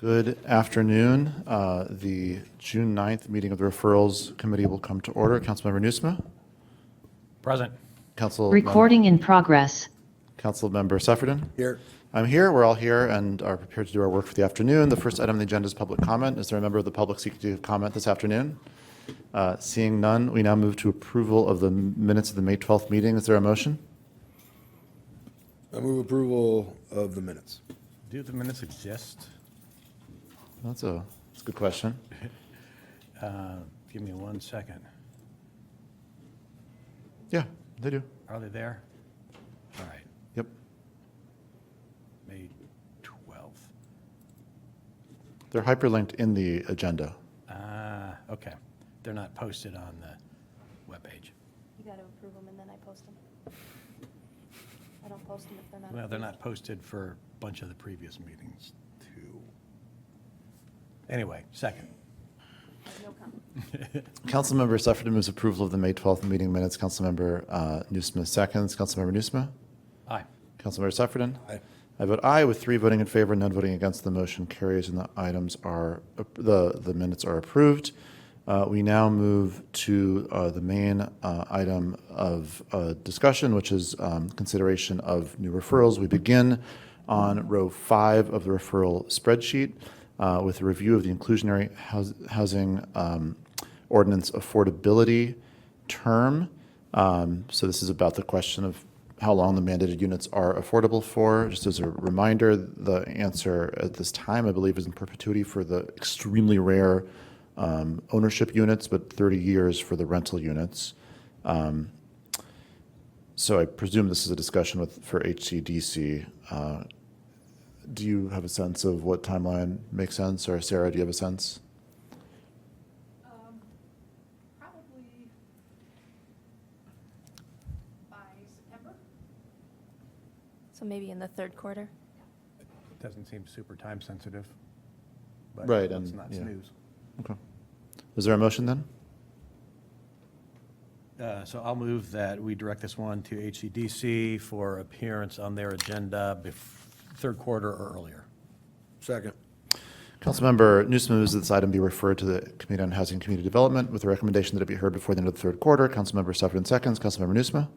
Good afternoon. The June 9th meeting of the Referrals Committee will come to order. Councilmember Nusma? Present. Recording in progress. Councilmember Sefferden? Here. I'm here. We're all here and are prepared to do our work for the afternoon. The first item on the agenda is public comment. Is there a member of the public seeking to comment this afternoon? Seeing none, we now move to approval of the minutes of the May 12th meeting. Is there a motion? I move approval of the minutes. Do the minutes exist? That's a good question. Give me 1 second. Yeah, they do. Are they there? All right, Yep. May 12th. They're hyperlinked in the agenda. Okay. They're not posted on the webpage. You got to approve them and then I post them. I don't post them if they're not. Well, they're approved. not posted for a bunch of the previous meetings, too. Anyway, second. No comment. Councilmember Sefferden moves approval of the May 12th meeting minutes. Councilmember Nusma seconds. Councilmember Nusma? Aye. Councilmember Sefferden? Aye. I vote aye with 3 voting in favor, none voting against. The motion carries and the items are, the minutes are approved. We now move to the main item of discussion, which is consideration of new referrals. We begin on row 5 of the referral spreadsheet with a review of the inclusionary housing ordinance affordability term. So this is about the question of how long the mandated units are affordable for. Just as a reminder, the answer at this time, I believe, is in perpetuity for the extremely rare ownership units, but 30 years for the rental units. So I presume this is a discussion for HCDC. Do you have a sense of what timeline makes sense? Or Sarah, do you have a sense? Probably by September. So maybe in the third quarter. Doesn't seem super time sensitive. But Right, let's and, not yeah. snooze. Okay. Is there a motion then? So I'll move that we direct this one to HCDC for appearance on their agenda third quarter or earlier. Second. Councilmember Nusma moves that this item be referred to the Committee on Housing and Community Development with a recommendation that it be heard before the end of the third quarter. Councilmember Sefferden seconds. Councilmember Nusma?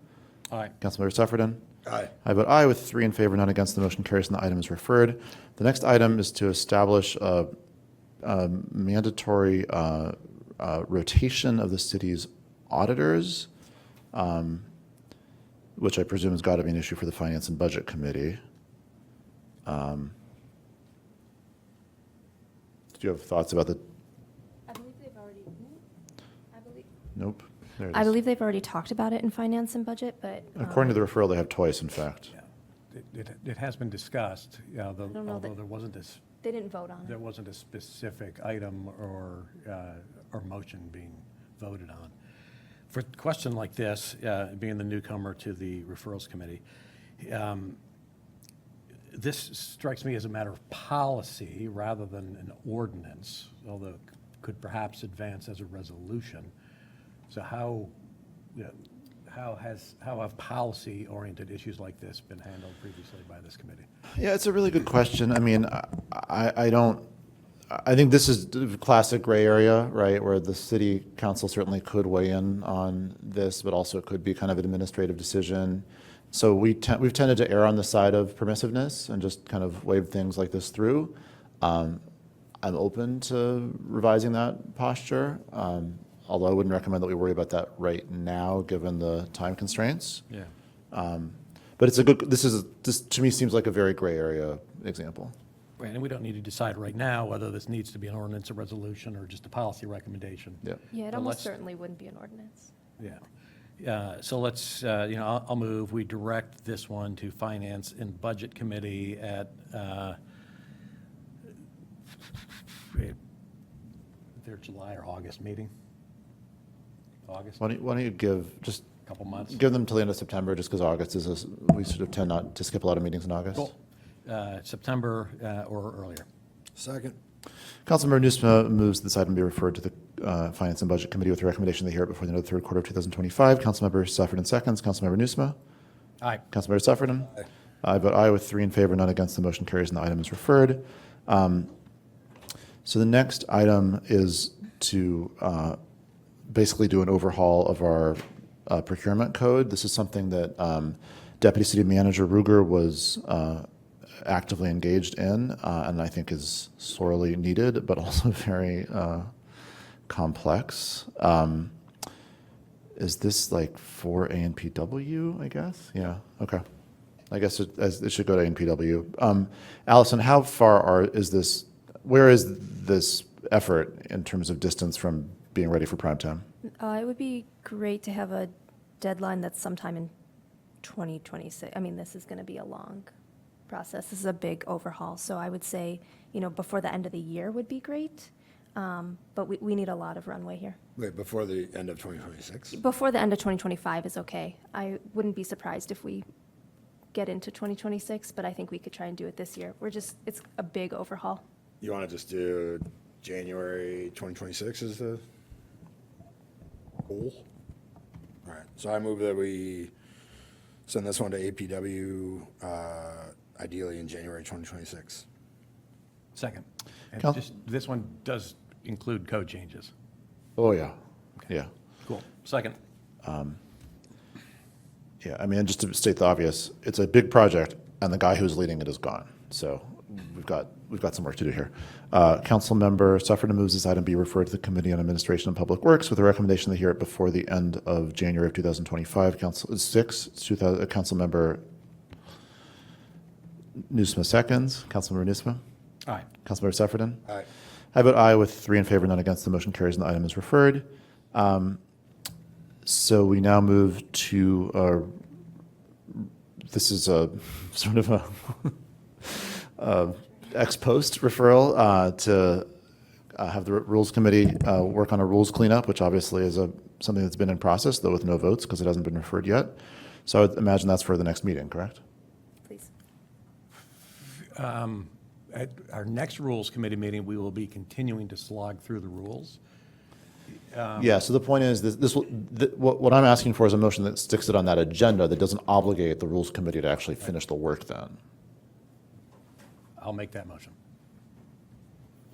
Aye. Councilmember Sefferden? Aye. I vote aye with 3 in favor, none against. The motion carries and the item is referred. The next item is to establish a mandatory rotation of the city's auditors, which I presume has got to be an issue for the Finance and Budget Committee. Did you have thoughts about the? I believe they've already. Nope. There it I is. believe they've already talked about it in finance and budget, but. According to the referral, they have twice, in fact. Yeah. It has been discussed, don't know although that- there wasn't this. They didn't vote on There it. wasn't a specific item or motion being voted on. For a question like this, being the newcomer to the referrals committee, this strikes me as a matter of policy rather than an ordinance, although it could perhaps advance as a resolution. So how have policy-oriented issues like this been handled previously by this committee? Yeah, it's a really good question. I mean, I think this is a classic gray area, right, where the city council certainly could weigh in on this, but also it could be kind of an administrative decision. So we've tended to err on the side of permissiveness and just kind of wave things like this through. I'm open to revising that posture, although I wouldn't recommend that we worry about that right now, given the time constraints. Yeah. But it's a good. This to me seems like a very gray area example. Right, and we don't need to decide right now whether this needs to be an ordinance, a resolution, or just a policy recommendation. Yeah. Yeah, it But almost let's- certainly wouldn't be an ordinance. Yeah. So let's, I'll move, we direct this one to Finance and Budget Committee at their July or August meeting? August, Why don't you give just couple months? give them till the end of September, just because August is we sort of tend not to skip a lot of meetings in August. Cool. September or earlier. Second. Councilmember Nusma moves this item be referred to the Finance and Budget Committee with a recommendation they hear it before the end of the third quarter of 2025. Councilmember Sefferden seconds. Councilmember Nusma? Aye. Councilmember Sefferden? Aye. I vote aye with 3 in favor, none against. The motion carries and the item is referred. So the next item is to basically do an overhaul of our procurement code. This is something that Deputy City Manager Ruger was actively engaged in, and I think is sorely needed, but also very complex. Is this like for ANPW, I guess? Yeah, okay. I guess it should go to ANPW. Allison, how far where is this effort in terms of distance from being ready for prime time? It would be great to have a deadline that's sometime in 2026. I mean, this is going to be a long process. This is a big overhaul. So I would say, before the end of the year would be great. But we need a lot of runway here. Wait, before the end of 2026? Before the end of 2025 is okay. I wouldn't be surprised if we get into 2026, but I think we could try and do it this year. It's a big overhaul. You want to just do January 2026 as the goal? All right, so I move that we send this one to APW, ideally in January 2026. Second. And Cal- this one does include code changes. Oh, yeah, yeah. Cool. Second. Yeah, I mean, just to state the obvious, it's a big project, and the guy who's leading it is gone. So we've got some work to do here. Councilmember Sufferton moves this item be referred to the Committee on Administration and Public Works with a recommendation to hear it before the end of January of 2025. Councilmember Nusma seconds. Councilmember Nusma. Aye. Councilmember Sufferton. Aye. I vote aye with 3 in favor, none against. The motion carries and the item is referred. So we now move to, this is a sort of a ex post referral to have the Rules Committee work on a rules cleanup, which obviously is something that's been in process, though with no votes because it hasn't been referred yet. So I would imagine that's for the next meeting, correct? Please. At our next Rules Committee meeting, we will be continuing to slog through the rules. Yeah, so the point is, what I'm asking for is a motion that sticks it on that agenda that doesn't obligate the Rules Committee to actually finish the work then. I'll make that motion.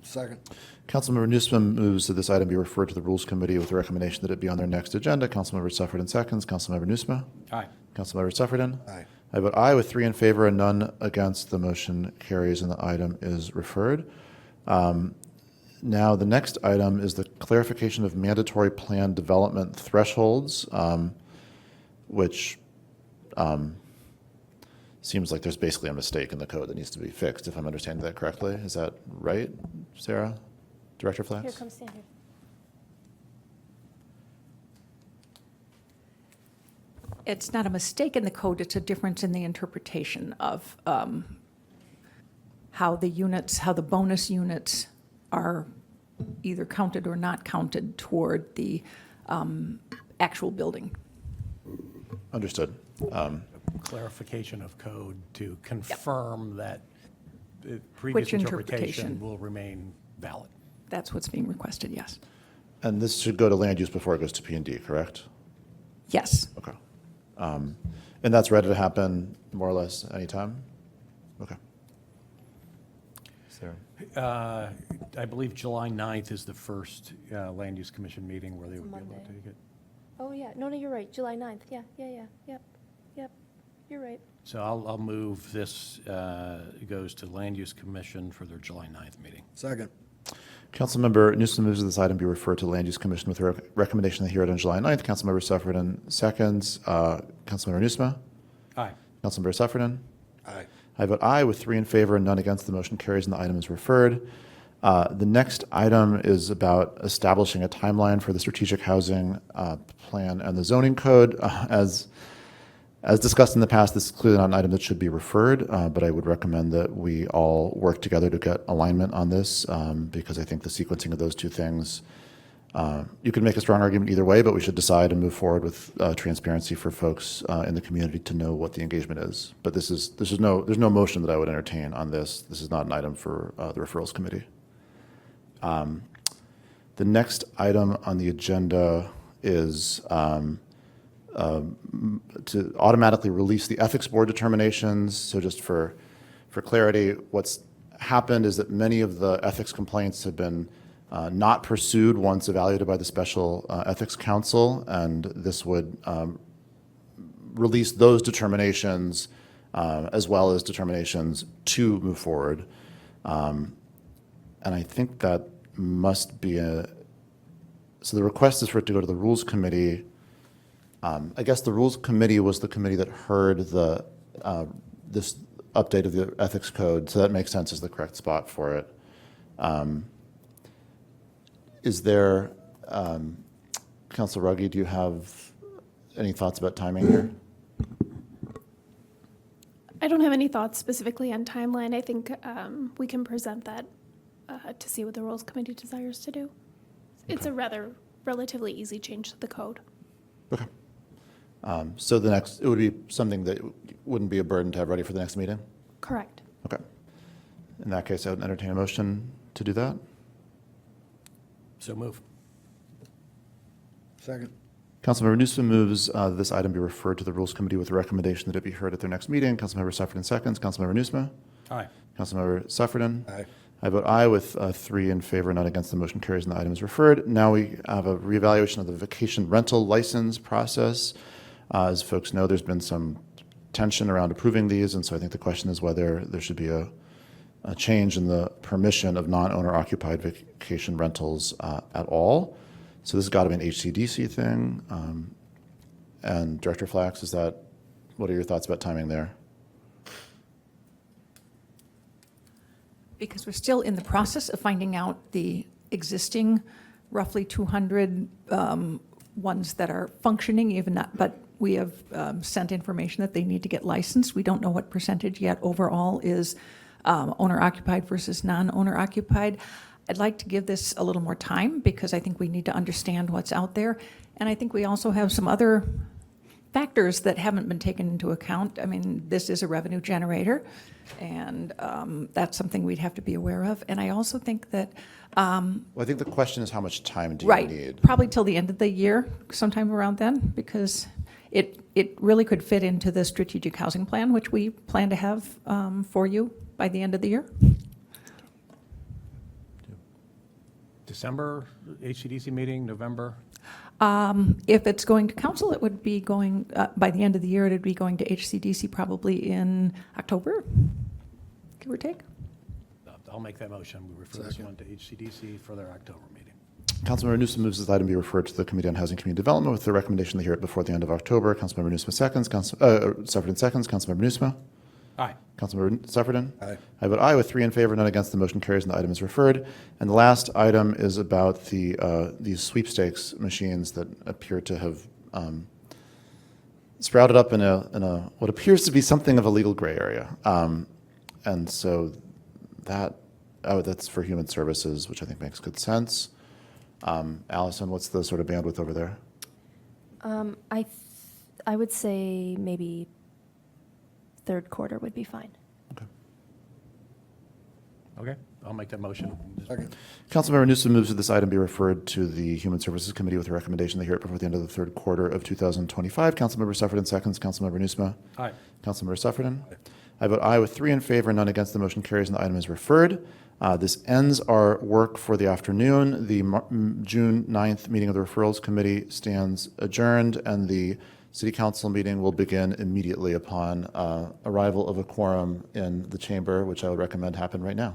Second. Councilmember Newsome moves that this item be referred to the Rules Committee with the recommendation that it be on their next agenda. Councilmember Sufferton seconds. Councilmember Newsome. Aye. Councilmember Sufferton. Aye. I vote aye with 3 in favor and none against. The motion carries and the item is referred. Now, the next item is the clarification of mandatory plan development thresholds, which seems like there's basically a mistake in the code that needs to be fixed, if I'm understanding that correctly. Is that right, Sarah? Director Flax? Here, come stand here. It's not a mistake in the code, it's a difference in the interpretation of how the bonus units are either counted or not counted toward the actual building. Understood. Clarification of code to confirm that the previous Which interpretation interpretation? will remain valid. That's what's being requested, yes. And this should go to land use before it goes to P&D, correct? Yes, Okay. And that's ready to happen more or less anytime? Okay. Sarah? I believe July 9th is the first Land Use Commission meeting where they It's a would be able to Monday. take it. Oh, yeah. No, you're right. July 9th. Yeah. Yep. You're right. So I'll move this, goes to Land Use Commission for their July 9th meeting. Second. Councilmember Newsom moves that this item be referred to Land Use Commission with a recommendation to hear it on July 9th. Councilmember Sufferton seconds. Councilmember Newsma. Aye. Councilmember Sufferton. Aye. I vote aye with 3 in favor and none against. The motion carries and the item is referred. The next item is about establishing a timeline for the strategic housing plan and the zoning code. As discussed in the past, this is clearly not an item that should be referred, but I would recommend that we all work together to get alignment on this, because I think the sequencing of those two things, you can make a strong argument either way, but we should decide and move forward with transparency for folks in the community to know what the engagement is. But there's no motion that I would entertain on this. This is not an item for the referrals committee. The next item on the agenda is to automatically release the ethics board determinations. So just for clarity, what's happened is that many of the ethics complaints have been not pursued once evaluated by the Special Ethics Council, and this would release those determinations as well as determinations to move forward. And I think that must be so the request is for it to go to the Rules Committee. I guess the Rules Committee was the committee that heard this update of the ethics code, so that makes sense as the correct spot for it. Is there, Councilor Ruggie, do you have any thoughts about timing here? I don't have any thoughts specifically on timeline. I think we can present that to see what the Rules Committee desires to do. It's a relatively easy change to the code. Okay. So it would be something that wouldn't be a burden to have ready for the next meeting? Correct. Okay. In that case, I would entertain a motion to do that. So move. Second. Councilmember Newsom moves this item be referred to the Rules Committee with a recommendation that it be heard at their next meeting. Councilmember Suffredin seconds. Councilmember Newsom? Aye. Councilmember Suffredin? Aye. I vote aye with 3 in favor, none against. The motion carries and the item is referred. Now we have a reevaluation of the vacation rental license process. As folks know, there's been some tension around approving these, and so I think the question is whether there should be a change in the permission of non-owner occupied vacation rentals at all. So this has got to be an HCDC thing. And Director Flax, what are your thoughts about timing there? Because we're still in the process of finding out the existing roughly 200 ones that are functioning, even not, but we have sent information that they need to get licensed. We don't know what percentage yet overall is owner occupied versus non-owner occupied. I'd like to give this a little more time because I think we need to understand what's out there. And I think we also have some other factors that haven't been taken into account. I mean, this is a revenue generator, and that's something we'd have to be aware of. And I also think that Well, I think the question is how much time do you right, need? probably till the end of the year, sometime around then, because it really could fit into the strategic housing plan, which we plan to have for you by the end of the year. December HCDC meeting, November? If it's going to council, it would be going, by the end of the year, it would be going to HCDC probably in October, give or take. I'll make that motion. We refer this one to HCDC for their October meeting. Councilmember Newsom moves this item be referred to the Committee on Housing and Community Development with the recommendation to hear it before the end of October. Councilmember Newsom seconds. Suffredin seconds. Councilmember Newsom? Aye. Councilmember Suffredin? Aye. I vote aye with 3 in favor, none against. The motion carries and the item is referred. And the last item is about these sweepstakes machines that appear to have sprouted up in a what appears to be something of a legal gray area. And so that's for Human Services, which I think makes good sense. Allison, what's the sort of bandwidth over there? I would say maybe third quarter would be fine. Okay, I'll make that motion. Second. Councilmember Newsom moves that this item be referred to the Human Services Committee with a recommendation to hear it before the end of the third quarter of 2025. Councilmember Suffredin seconds. Councilmember Newsom? Aye. Councilmember Suffredin? I vote aye with 3 in favor, none against. The motion carries and the item is referred. This ends our work for the afternoon. The June 9th meeting of the Referrals Committee stands adjourned, and the City Council meeting will begin immediately upon arrival of a quorum in the chamber, which I would recommend happen right now.